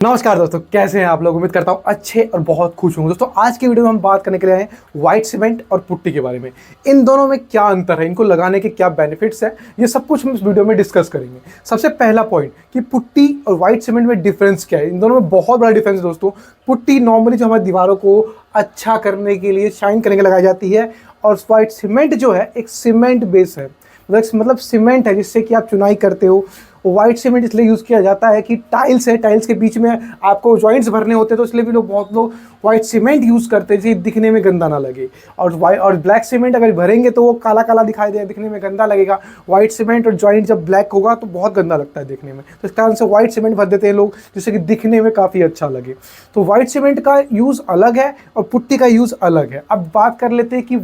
नमस्कार दोस्तों, कैसे हैं आप लोग। उम्मीद करता हूँ अच्छे और बहुत खुश होंगे। दोस्तों आज की वीडियो में हम बात करने के लिए आए हैं व्हाइट सीमेंट और पुट्टी के बारे में। इन दोनों में क्या अंतर है, इनको लगाने के क्या बेनिफिट्स है, ये सब कुछ हम इस वीडियो में डिस्कस करेंगे। सबसे पहला पॉइंट कि पुट्टी और व्हाइट सीमेंट में डिफरेंस क्या है। इन दोनों में बहुत बड़ा डिफरेंस है दोस्तों। पुट्टी नॉर्मली जो हमारी दीवारों को अच्छा करने के लिए, शाइन करने के लिए लगाई जाती है, और व्हाइट सीमेंट जो है एक सीमेंट बेस है, मतलब सीमेंट है जिससे कि आप चुनाई करते हो। व्हाइट सीमेंट इसलिए यूज़ किया जाता है कि टाइल्स है, टाइल्स के बीच में आपको जॉइंट्स भरने होते हैं, तो इसलिए भी बहुत लोग व्हाइट सीमेंट यूज़ करते हैं, जिससे दिखने में गंदा ना लगे। और ब्लैक सीमेंट अगर भरेंगे तो वो काला काला दिखाई देगा, दिखने में गंदा लगेगा। व्हाइट सीमेंट और जॉइंट जब ब्लैक होगा तो बहुत गंदा लगता है देखने में, तो इस कारण से व्हाइट सीमेंट भर देते हैं लोग, जिससे कि दिखने में काफ़ी अच्छा लगे। तो व्हाइट सीमेंट का यूज़ अलग है और पुट्टी का यूज़ अलग है। अब बात कर लेते हैं कि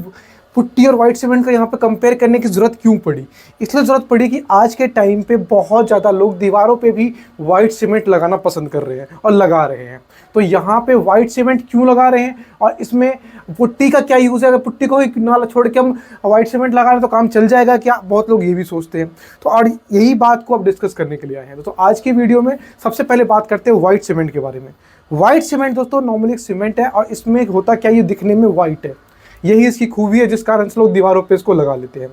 पुट्टी और व्हाइट सीमेंट को यहाँ पे कंपेयर करने की ज़रूरत क्यों पड़ी। इसलिए ज़रूरत पड़ी कि आज के टाइम पे बहुत ज़्यादा लोग दीवारों पे भी व्हाइट सीमेंट लगाना पसंद कर रहे हैं और लगा रहे हैं। तो यहाँ पे व्हाइट सीमेंट क्यों लगा रहे हैं और इसमें पुट्टी का क्या यूज़ है। अगर पुट्टी को ही ना छोड़ के हम व्हाइट सीमेंट लगा रहे तो काम चल जाएगा क्या, बहुत लोग ये भी सोचते हैं। तो और यही बात को अब डिस्कस करने के लिए आए हैं। तो आज की वीडियो में सबसे पहले बात करते हैं व्हाइट सीमेंट के बारे में। व्हाइट सीमेंट दोस्तों नॉर्मली एक सीमेंट है और इसमें होता क्या, ये दिखने में व्हाइट है, यही इसकी खूबी है जिस कारण से लोग दीवारों पे इसको लगा लेते हैं।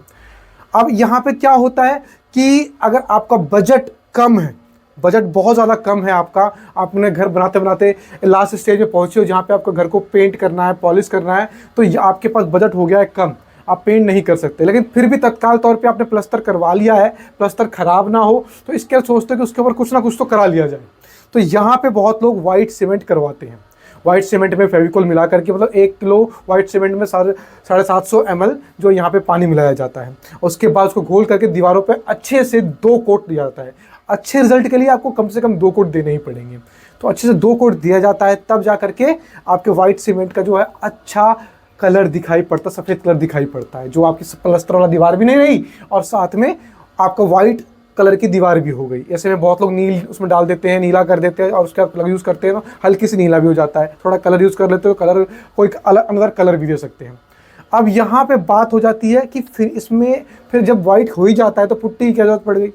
अब यहाँ पे क्या होता है कि अगर आपका बजट कम है, बजट बहुत ज़्यादा कम है आपका, आपने घर बनाते बनाते लास्ट स्टेज में पहुँचे हो जहाँ पे आपको घर को पेंट करना है, पॉलिश करना है, तो ये आपके पास बजट हो गया है कम, आप पेंट नहीं कर सकते, लेकिन फिर भी तत्काल तौर पे आपने प्लस्तर करवा लिया है, प्लस्तर खराब ना हो, तो इसके सोचते हो कि उसके ऊपर कुछ ना कुछ तो करा लिया जाए। तो यहाँ पे बहुत लोग वाइट सीमेंट करवाते हैं। व्हाइट सीमेंट में फेविकोल मिला करके, मतलब 1 किलो व्हाइट सीमेंट में 750 ml जो यहाँ पे पानी मिलाया जाता है। उसके बाद उसको घोल करके दीवारों पे अच्छे से 2 कोट दिया जाता है। अच्छे रिजल्ट के लिए आपको कम से कम 2 कोट देने ही पड़ेंगे, तो अच्छे से 2 कोट दिया जाता है, तब जा करके आपके व्हाइट सीमेंट का जो है अच्छा कलर दिखाई पड़ता, सफ़ेद कलर दिखाई पड़ता है, जो आपकी प्लस्तर वाला दीवार भी नहीं रही और साथ में आपका व्हाइट कलर की दीवार भी हो गई। ऐसे में बहुत लोग नील उसमें डाल देते हैं, नीला कर देते हैं, और उसके बाद यूज़ करते हैं तो हल्की सी नीला भी हो जाता है। थोड़ा कलर यूज़ कर लेते हो, कलर कोई अलग अनदर कलर भी दे सकते हैं। अब यहाँ पे बात हो जाती है कि फिर जब वाइट हो ही जाता है तो पुट्टी की क्या जरूरत पड़ गई।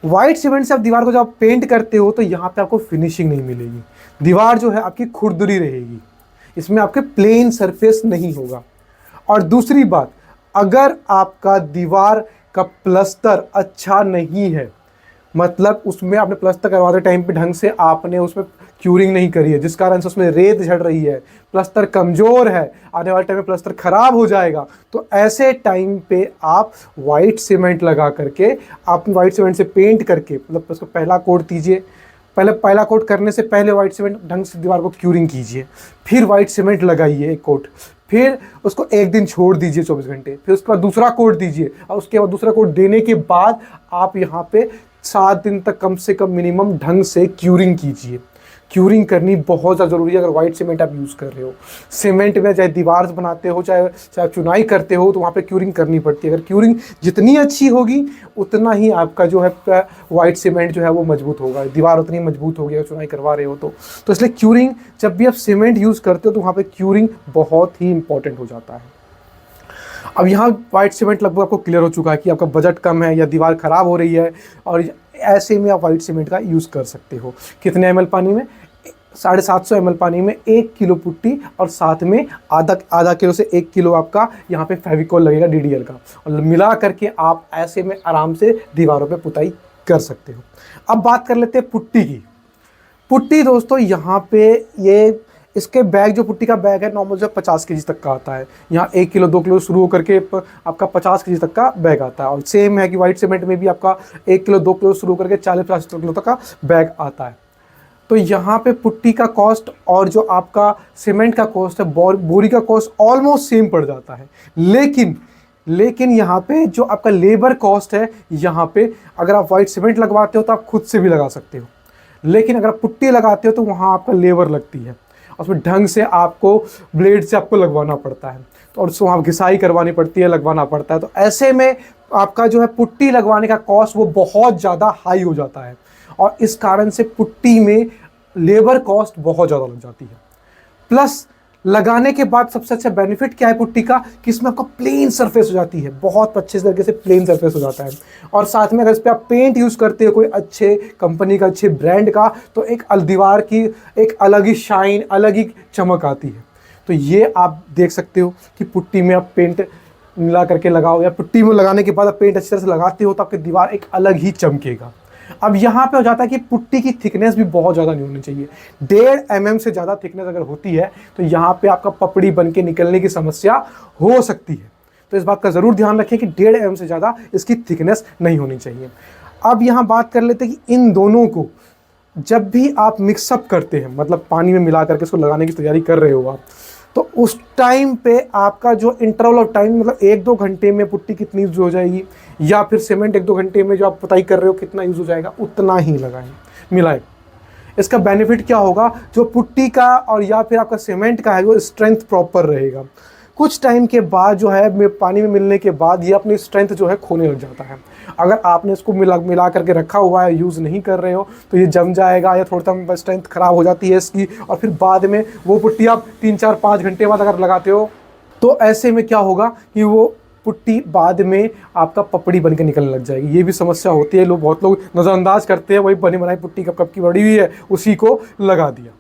वाइट सीमेंट से आप दीवार को जब आप पेंट करते हो तो यहाँ पे आपको फिनिशिंग नहीं मिलेगी, दीवार जो है आपकी खुरदुरी रहेगी, इसमें आपके प्लेन सरफेस नहीं होगा। और दूसरी बात, अगर आपका दीवार का प्लस्तर अच्छा नहीं है, मतलब उसमें आपने प्लस्तर करवाते टाइम पे ढंग से आपने उसमें क्यूरिंग नहीं करी है, जिस कारण से उसमें रेत झड़ रही है, प्लस्तर कमज़ोर है, आने वाले टाइम में प्लस्तर खराब हो जाएगा, तो ऐसे टाइम पे आप वाइट सीमेंट लगा करके, आप वाइट सीमेंट से पेंट करके, मतलब उसको पहला कोट दीजिए। पहला कोट करने से पहले वाइट सीमेंट ढंग से दीवार को क्यूरिंग कीजिए, फिर वाइट सीमेंट लगाइए 1 कोट, फिर उसको 1 दिन छोड़ दीजिए 24 घंटे, फिर उसके बाद दूसरा कोट दीजिए, और उसके बाद दूसरा कोट देने के बाद आप यहाँ पे 7 दिन तक कम से कम मिनिमम ढंग से क्यूरिंग कीजिए। क्यूरिंग करनी बहुत ज़्यादा ज़रूरी है अगर वाइट सीमेंट आप यूज़ कर रहे हो। सीमेंट में चाहे दीवार बनाते हो, चाहे चुनाई करते हो, तो वहाँ पे क्यूरिंग करनी पड़ती है। अगर क्यूरिंग जितनी अच्छी होगी उतना ही आपका जो है वाइट सीमेंट जो है वो मजबूत होगा, दीवार उतनी मजबूत होगी अगर चुनाई करवा रहे हो तो इसलिए क्यूरिंग, जब भी आप सीमेंट यूज़ करते हो तो वहाँ पर क्यूरिंग बहुत ही इंपॉर्टेंट हो जाता है। अब यहाँ वाइट सीमेंट लगभग आपको क्लियर हो चुका है कि आपका बजट कम है या दीवार ख़राब हो रही है, और ऐसे में आप वाइट सीमेंट का यूज़ कर सकते हो। कितने ml पानी में, 750 ml पानी में 1 किलो पुट्टी, और साथ में आधा किलो से 1 किलो आपका यहाँ पे फेविकोल लगेगा DDL का, और मिला करके आप ऐसे में आराम से दीवारों पे पुताई कर सकते हो। अब बात कर लेते हैं पुट्टी की। पुट्टी दोस्तों यहाँ पे ये इसके बैग, जो पुट्टी का बैग है नॉर्मल जो 50 kg तक का आता है। यहाँ 1 किलो 2 किलो शुरू होकर के आपका 50 kg तक का बैग आता है, और सेम है कि वाइट सीमेंट में भी आपका 1 किलो 2 किलो शुरू करके 40-50 किलो तक का बैग आता है। तो यहाँ पे पुट्टी का कॉस्ट और जो आपका सीमेंट का कॉस्ट है, बोरी का कॉस्ट ऑलमोस्ट सेम पड़ जाता है। लेकिन यहाँ पे जो आपका लेबर कॉस्ट है, यहाँ पे अगर आप वाइट सीमेंट लगवाते हो तो आप खुद से भी लगा सकते हो, लेकिन अगर आप पुट्टी लगाते हो तो वहाँ आपका लेबर लगती है, उसमें ढंग से आपको ब्लेड से आपको लगवाना पड़ता है, तो और उसको वहाँ घिसाई करवानी पड़ती है, लगवाना पड़ता है। तो ऐसे में आपका जो है पुट्टी लगवाने का कॉस्ट वो बहुत ज़्यादा हाई हो जाता है, और इस कारण से पुट्टी में लेबर कॉस्ट बहुत ज़्यादा लग जाती है। प्लस लगाने के बाद सबसे अच्छा बेनिफिट क्या है पुट्टी का कि इसमें आपका प्लेन सरफेस हो जाती है, बहुत अच्छे तरीके से प्लेन सरफेस हो जाता है। और साथ में अगर इस पर आप पेंट यूज़ करते हो कोई अच्छे कंपनी का, अच्छे ब्रांड का, तो एक दीवार की एक अलग ही शाइन, अलग ही चमक आती है। तो ये आप देख सकते हो कि पुट्टी में आप पेंट मिला करके लगाओ या पुट्टी में लगाने के बाद आप पेंट अच्छी तरह से लगाते हो तो आपकी दीवार एक अलग ही चमकेगा। अब यहाँ पे हो जाता है कि पुट्टी की थिकनेस भी बहुत ज़्यादा नहीं होनी चाहिए। 1.5 mm से ज़्यादा थिकनेस अगर होती है तो यहाँ पे आपका पपड़ी बन के निकलने की समस्या हो सकती है। तो इस बात का ज़रूर ध्यान रखें कि 1.5 mm से ज़्यादा इसकी थिकनेस नहीं होनी चाहिए। अब यहाँ बात कर लेते हैं कि इन दोनों को जब भी आप मिक्सअप करते हैं, मतलब पानी में मिला करके इसको लगाने की तैयारी कर रहे हो आप, तो उस टाइम पे आपका जो इंटरवल ऑफ टाइम, मतलब 1-2 घंटे में पुट्टी कितनी यूज हो जाएगी या फिर सीमेंट 1-2 घंटे में जो आप पुताई कर रहे हो कितना यूज हो जाएगा, उतना ही लगाएं, मिलाएं। इसका बेनिफिट क्या होगा, जो पुट्टी का और या फिर आपका सीमेंट का है वो स्ट्रेंथ प्रॉपर रहेगा। कुछ टाइम के बाद जो है पानी में मिलने के बाद ये अपनी स्ट्रेंथ जो है खोने लग जाता है। अगर आपने इसको मिला करके रखा हुआ है, यूज़ नहीं कर रहे हो, तो ये जम जाएगा या थोड़ा स्ट्रेंथ ख़राब हो जाती है इसकी। और फिर बाद में वो पुट्टी आप 3-4-5 घंटे बाद अगर लगाते हो तो ऐसे में क्या होगा कि वो पुट्टी बाद में आपका पपड़ी बन के निकलने लग जाएगी। ये भी समस्या होती है, बहुत लोग नज़रअंदाज करते हैं, वही बनी बनाई पुट्टी कब की बड़ी हुई है उसी को लगा दिया।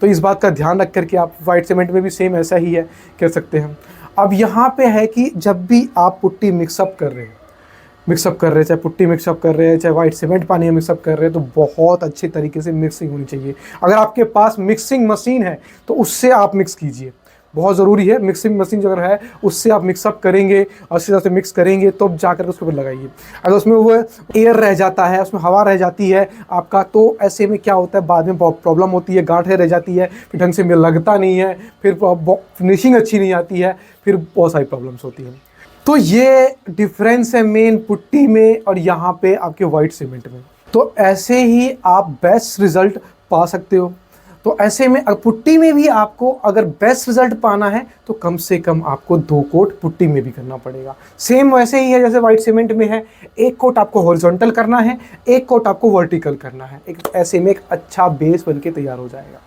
तो इस बात का ध्यान रख करके आप वाइट सीमेंट में भी सेम ऐसा ही है, कर सकते हैं। अब यहाँ पे है कि जब भी आप पुट्टी मिक्सअप कर रहे हैं, चाहे पुट्टी मिक्सअप कर रहे हैं, चाहे वाइट सीमेंट पानी में मिक्सअप कर रहे हैं, तो बहुत अच्छे तरीके से मिक्सिंग होनी चाहिए। अगर आपके पास मिक्सिंग मशीन है तो उससे आप मिक्स कीजिए, बहुत ज़रूरी है। मिक्सिंग मशीन जो अगर है उससे आप मिक्सअप करेंगे और अच्छी तरह से मिक्स करेंगे तो जाकर उसके ऊपर लगाइए। अगर उसमें वो एयर रह जाता है, उसमें हवा रह जाती है आपका, तो ऐसे में क्या होता है, बाद में प्रॉब्लम होती है, गांठें रह जाती है, फिर ढंग से लगता नहीं है, फिर फिनिशिंग अच्छी नहीं आती है, फिर बहुत सारी प्रॉब्लम्स होती हैं। तो ये डिफरेंस है मेन पुट्टी में और यहाँ पे आपके वाइट सीमेंट में। तो ऐसे ही आप बेस्ट रिजल्ट पा सकते हो। तो ऐसे में पुट्टी में भी आपको अगर बेस्ट रिजल्ट पाना है तो कम से कम आपको 2 कोट पुट्टी में भी करना पड़ेगा। सेम वैसे ही है जैसे वाइट सीमेंट में है, 1 कोट आपको हॉरिजॉन्टल करना है, 1 कोट आपको वर्टिकल करना है। ऐसे में एक अच्छा बेस बनके तैयार हो जाएगा।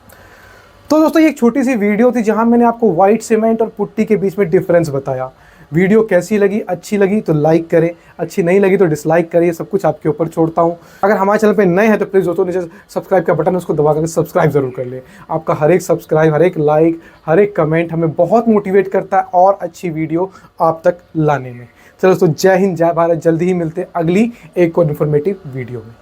तो दोस्तों ये एक छोटी सी वीडियो थी जहां मैंने आपको वाइट सीमेंट और पुट्टी के बीच में डिफरेंस बताया। वीडियो कैसी लगी, अच्छी लगी तो लाइक करें, अच्छी नहीं लगी तो डिसलाइक करिए, सब कुछ आपके ऊपर छोड़ता हूं। अगर हमारे चैनल पे नए हैं तो प्लीज़ दोस्तों नीचे सब्सक्राइब का बटन है उसको दबा करके सब्सक्राइब जरूर कर ले। आपका हर एक सब्सक्राइब, हर एक लाइक, हर एक कमेंट हमें बहुत मोटिवेट करता है और अच्छी वीडियो आप तक लाने में। चलो दोस्तों, जय हिंद, जय भारत। जल्दी ही मिलते अगली एक और इन्फॉर्मेटिव वीडियो में।